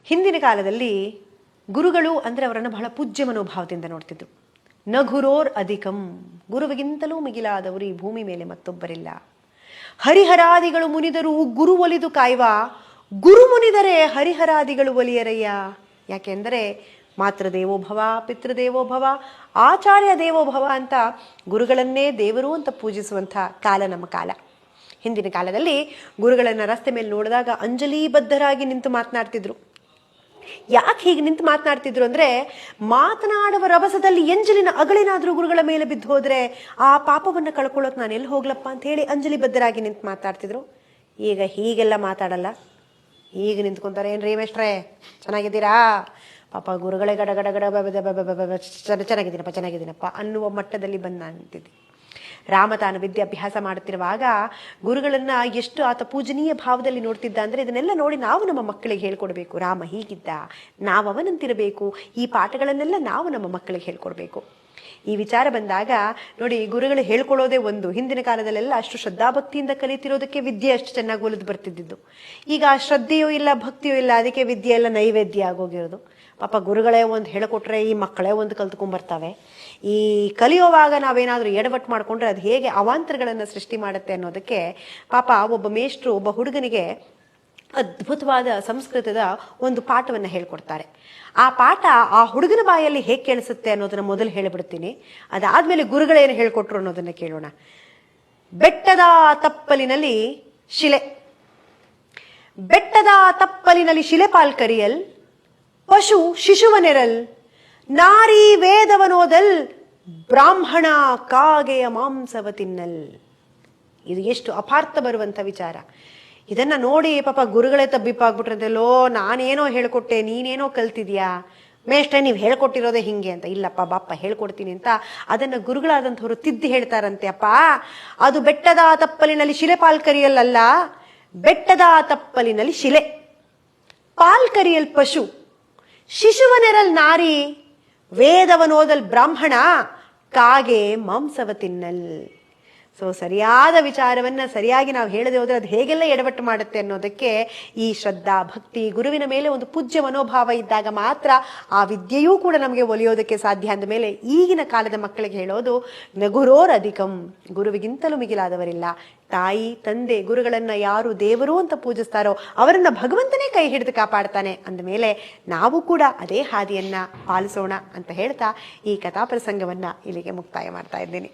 ಹಿಂದಿನ ಕಾಲದಲ್ಲಿ ಗುರುಗಳು ಅಂದರೆ ಅವರನ್ನು ಬಹಳ ಪೂಜ್ಯ ಮನೋಭಾವದಿಂದ ನೋಡ್ತಿದ್ರು. ನ ಗುರೋರ್ ಅಧಿಕಂ, ಗುರುವಿಗಿಂತಲೂ ಮಿಗಿಲಾದವರು ಈ ಭೂಮಿ ಮೇಲೆ ಮತ್ತೊಬ್ಬರಿಲ್ಲ. ಹರಿಹರಾದಿಗಳು ಮುನಿದರು ಗುರು ಒಲಿದು ಕಾಯ್ವ, ಗುರು ಮುನಿದರೆ ಹರಿಹರಾದಿಗಳು ಒಲಿಯರಯ್ಯ. ಯಾಕೆಂದರೆ ಮಾತೃದೇವೋಭವ, ಪಿತೃದೇವೋಭವ, ಆಚಾರ್ಯ ದೇವೋಭವ ಅಂತ ಗುರುಗಳನ್ನೇ ದೇವರು ಅಂತ ಪೂಜಿಸುವಂಥ ಕಾಲ ನಮ್ಮ ಕಾಲ. ಹಿಂದಿನ ಕಾಲದಲ್ಲಿ ಗುರುಗಳನ್ನು ರಸ್ತೆ ಮೇಲೆ ನೋಡಿದಾಗ ಅಂಜಲಿಬದ್ಧರಾಗಿ ನಿಂತು ಮಾತನಾಡ್ತಿದ್ರು. ಯಾಕೆ ಹೀಗೆ ನಿಂತು ಮಾತನಾಡ್ತಿದ್ರು ಅಂದರೆ, ಮಾತನಾಡುವ ರಭಸದಲ್ಲಿ ಎಂಜಲಿನ ಅಗಳಿನಾದರೂ ಗುರುಗಳ ಮೇಲೆ ಬಿದ್ದು ಹೋದರೆ ಆ ಪಾಪವನ್ನು ಕಳ್ಕೊಳ್ಳೋಕೆ ನಾನು ಎಲ್ಲಿ ಹೋಗ್ಲಪ್ಪ ಅಂತ ಹೇಳಿ ಅಂಜಲಿಬದ್ಧರಾಗಿ ನಿಂತು ಮಾತಾಡ್ತಿದ್ರು. ಈಗ ಹೀಗೆಲ್ಲ ಮಾತಾಡಲ್ಲ. ಈಗ ನಿಂತ್ಕೊಂತಾರೆ, ಏನ್ರಿ ಮೇಷ್ಟ್ರೇ ಚೆನ್ನಾಗಿದ್ದೀರಾ, ಪಾಪ ಗುರುಗಳೇ ಗಡ ಗಡ ಗಡ ಚೆನ್ನಾಗಿದ್ದೀನಪ್ಪ ಅನ್ನುವ ಮಟ್ಟದಲ್ಲಿ ಬಂದು ನಾನು ನಿಂತಿದ್ದೆ. ರಾಮ ತಾನು ವಿದ್ಯಾಭ್ಯಾಸ ಮಾಡುತ್ತಿರುವಾಗ ಗುರುಗಳನ್ನ ಎಷ್ಟು ಆತ ಪೂಜನೀಯ ಭಾವದಲ್ಲಿ ನೋಡ್ತಿದ್ದ ಅಂದರೆ, ಇದನ್ನೆಲ್ಲ ನೋಡಿ ನಾವು ನಮ್ಮ ಮಕ್ಕಳಿಗೆ ಹೇಳ್ಕೊಡ್ಬೇಕು. ರಾಮ ಹೀಗಿದ್ದ, ನಾವು ಅವನಂತಿರಬೇಕು. ಈ ಪಾಠಗಳನ್ನೆಲ್ಲ ನಾವು ನಮ್ಮ ಮಕ್ಕಳಿಗೆ ಹೇಳ್ಕೊಡ್ಬೇಕು. ಈ ವಿಚಾರ ಬಂದಾಗ ನೋಡಿ, ಗುರುಗಳು ಹೇಳ್ಕೊಳ್ಳೋದೇ ಒಂದು. ಹಿಂದಿನ ಕಾಲದಲ್ಲೆಲ್ಲ ಅಷ್ಟು ಶ್ರದ್ಧಾಭಕ್ತಿಯಿಂದ ಕಲಿತಿರೋದಕ್ಕೆ ವಿದ್ಯೆ ಅಷ್ಟು ಚೆನ್ನಾಗಿ ಒಲಿದು ಬರ್ತಿದ್ದು. ಈಗ ಶ್ರದ್ಧೆಯೂ ಇಲ್ಲ, ಭಕ್ತಿಯೂ ಇಲ್ಲ, ಅದಕ್ಕೆ ವಿದ್ಯೆ ಎಲ್ಲ ನೈವೇದ್ಯ ಆಗೋಗಿರೋದು. ಪಾಪ ಗುರುಗಳೇ ಒಂದು ಹೇಳಿಕೊಟ್ರೆ ಈ ಮಕ್ಕಳೇ ಒಂದು ಕಲ್ತ್ಕೊಂಡ್ಬರ್ತಾವೆ. ಈ ಕಲಿಯುವಾಗ ನಾವೇನಾದರೂ ಎಡವಟ್ಟು ಮಾಡಿಕೊಂಡ್ರೆ ಅದು ಹೇಗೆ ಅವಾಂತರಗಳನ್ನು ಸೃಷ್ಟಿ ಮಾಡುತ್ತೆ ಅನ್ನೋದಕ್ಕೆ ಪಾಪ ಒಬ್ಬ ಮೇಷ್ಟ್ರು ಒಬ್ಬ ಹುಡುಗನಿಗೆ ಅದ್ಭುತವಾದ ಸಂಸ್ಕೃತದ ಒಂದು ಪಾಠವನ್ನು ಹೇಳ್ಕೊಡ್ತಾರೆ. ಆ ಪಾಠ ಆ ಹುಡುಗನ ಬಾಯಲ್ಲಿ ಹೇಗೆ ಕೇಳಿಸುತ್ತೆ ಅನ್ನೋದನ್ನ ಮೊದಲು ಹೇಳಿಬಿಡ್ತೀನಿ. ಅದಾದ್ಮೇಲೆ ಗುರುಗಳೇನು ಹೇಳ್ಕೊಟ್ರು ಅನ್ನೋದನ್ನ ಕೇಳೋಣ. ಬೆಟ್ಟದ ತಪ್ಪಲಿನಲ್ಲಿ ಶಿಲೆ, ಬೆಟ್ಟದ ತಪ್ಪಲಿನಲ್ಲಿ ಶಿಲೆ ಪಾಲ್ಕರಿಯಲ್, ಪಶು ಶಿಶುವನೆರಲ್, ನಾರಿ ವೇದವನೋದಲ್, ಬ್ರಾಹ್ಮಣ ಕಾಗೆಯ ಮಾಂಸವ ತಿನ್ನಲ್. ಇದು ಎಷ್ಟು ಅಪಾರ್ಥ ಬರುವಂಥ ವಿಚಾರ. ಇದನ್ನ ನೋಡಿ ಪಾಪ ಗುರುಗಳೇ ತಬ್ಬಿಪ್ಪಾಗ್ಬಿಟ್ರಂತೆಲ್ಲೋ, ನಾನೇನೋ ಹೇಳ್ಕೊಟ್ಟೆ, ನೀನೇನೋ ಕಲ್ತಿದ್ಯಾ, ಮೇಷ್ಟ್ರೆ ನೀವು ಹೇಳ್ಕೊಟ್ಟಿರೋದೇ ಹಿಂಗೆ ಅಂತ. ಇಲ್ಲಪ್ಪ ಬಾಪ್ಪ ಹೇಳ್ಕೊಡ್ತೀನಿ ಅಂತ ಅದನ್ನು ಗುರುಗಳಾದಂಥವ್ರು ತಿದ್ದಿ ಹೇಳ್ತಾರಂತೆ. ಅಪ್ಪ, ಅದು ಬೆಟ್ಟದ ತಪ್ಪಲಿನಲ್ಲಿ ಶಿಲೆ ಪಾಲ್ಕರಿಯಲ್ಲ, ಬೆಟ್ಟದ ತಪ್ಪಲಿನಲ್ಲಿ ಶಿಲೆ, ಪಾಲ್ಕರಿಯಲ್ ಪಶು, ಶಿಶುವನೆರಲ್ ನಾರಿ, ವೇದವನೋದಲ್ ಬ್ರಾಹ್ಮಣ, ಕಾಗೆ ಮಾಂಸವ ತಿನ್ನಲ್. ಸೊ ಸರಿಯಾದ ವಿಚಾರವನ್ನು ಸರಿಯಾಗಿ ನಾವು ಹೇಳದೆ ಹೋದರೆ ಅದು ಹೇಗೆಲ್ಲ ಎಡವಟ್ಟು ಮಾಡುತ್ತೆ ಅನ್ನೋದಕ್ಕೆ ಈ ಶ್ರದ್ಧಾ ಭಕ್ತಿ ಗುರುವಿನ ಮೇಲೆ ಒಂದು ಪೂಜ್ಯ ಮನೋಭಾವ ಇದ್ದಾಗ ಮಾತ್ರ ಆ ವಿದ್ಯೆಯೂ ಕೂಡ ನಮಗೆ ಒಲಿಯೋದಕ್ಕೆ ಸಾಧ್ಯ. ಅಂದ ಮೇಲೆ ಈಗಿನ ಕಾಲದ ಮಕ್ಕಳಿಗೆ ಹೇಳೋದು ನಗುರೋರ್ ಅಧಿಕಂ, ಗುರುವಿಗಿಂತಲೂ ಮಿಗಿಲಾದವರಿಲ್ಲ. ತಾಯಿ ತಂದೆ ಗುರುಗಳನ್ನ ಯಾರು ದೇವರು ಅಂತ ಪೂಜಿಸ್ತಾರೋ ಅವರನ್ನ ಭಗವಂತನೇ ಕೈ ಹಿಡಿದು ಕಾಪಾಡ್ತಾನೆ. ಅಂದಮೇಲೆ ನಾವು ಕೂಡ ಅದೇ ಹಾದಿಯನ್ನ ಪಾಲಿಸೋಣ ಅಂತ ಹೇಳ್ತಾ ಈ ಕಥಾ ಪ್ರಸಂಗವನ್ನ ಇಲ್ಲಿಗೆ ಮುಕ್ತಾಯ ಮಾಡ್ತಾ ಇದ್ದೀನಿ.